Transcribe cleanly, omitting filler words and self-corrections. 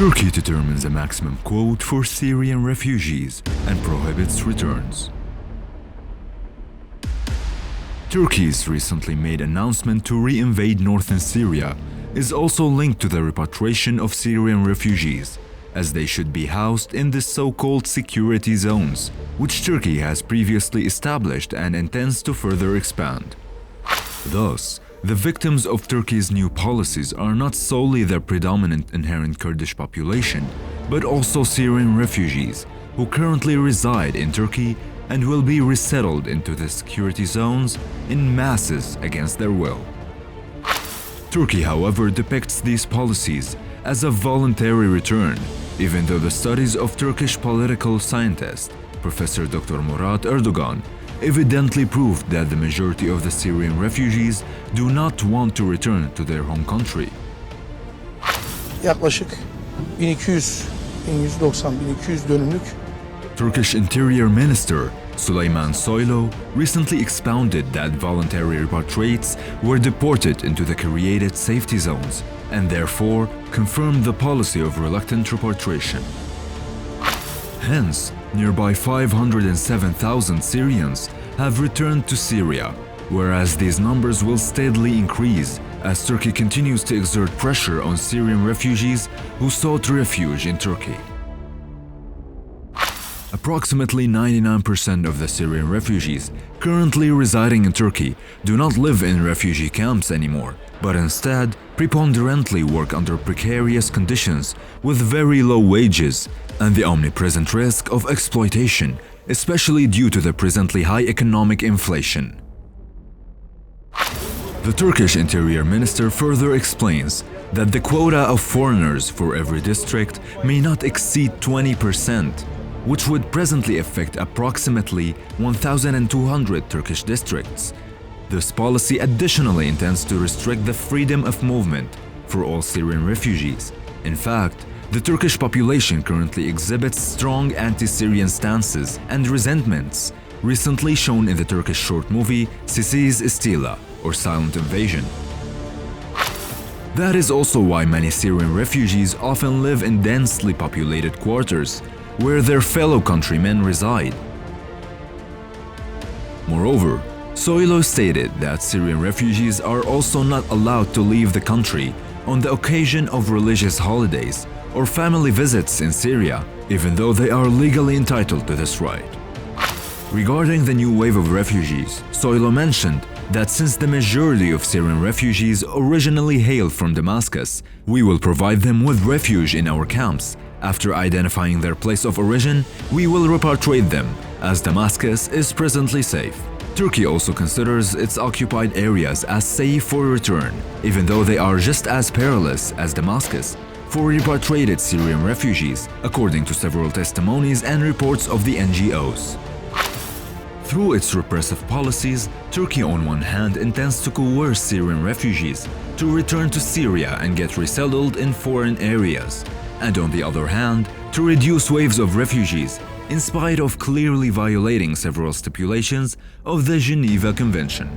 Turkey determines a maximum quota for Syrian refugees and prohibits returns. Turkey's recently made announcement to re-invade Northern Syria is also linked to the repatriation of Syrian refugees, as they should be housed in the so-called security zones, which Turkey has previously established and intends to further expand. Thus, the victims of Turkey's new policies are not solely the predominant inherent Kurdish population, but also Syrian refugees who currently reside in Turkey and will be resettled into the security zones in masses against their will. Turkey, however, depicts these policies as a voluntary return, even though the studies of Turkish political scientist Professor Dr. Murat Erdogan evidently proved that the majority of the Syrian refugees do not want to return to their home country. Yaklaşık 1200, 1190, 1200 dönümlük Turkish Interior Minister Süleyman Soylu recently expounded that voluntary repatriates were deported into the created safety zones and therefore confirmed the policy of reluctant repatriation. Hence, nearby 507,000 Syrians have returned to Syria, whereas these numbers will steadily increase as Turkey continues to exert pressure on Syrian refugees who sought refuge in Turkey. Approximately 99% of the Syrian refugees currently residing in Turkey do not live in refugee camps anymore, but instead preponderantly work under precarious conditions with very low wages and the omnipresent risk of exploitation, especially due to the presently high economic inflation. The Turkish Interior Minister further explains that the quota of foreigners for every district may not exceed 20%, which would presently affect approximately 1,200 Turkish districts. This policy additionally intends to restrict the freedom of movement for all Syrian refugees. In fact, the Turkish population currently exhibits strong anti-Syrian stances and resentments, recently shown in the Turkish short movie Sessiz İstila, or Silent Invasion. That is also why many Syrian refugees often live in densely populated quarters, where their fellow countrymen reside. Moreover, Soylu stated that Syrian refugees are also not allowed to leave the country on the occasion of religious holidays or family visits in Syria, even though they are legally entitled to this right. Regarding the new wave of refugees, Soylu mentioned that since the majority of Syrian refugees originally hail from Damascus, we will provide them with refuge in our camps. After identifying their place of origin, we will repatriate them, as Damascus is presently safe. Turkey also considers its occupied areas as safe for return, even though they are just as perilous as Damascus, for repatriated Syrian refugees, according to several testimonies and reports of the NGOs. Through its repressive policies, Turkey on one hand intends to coerce Syrian refugees to return to Syria and get resettled in foreign areas, and on the other hand, to reduce waves of refugees, in spite of clearly violating several stipulations of the Geneva Convention.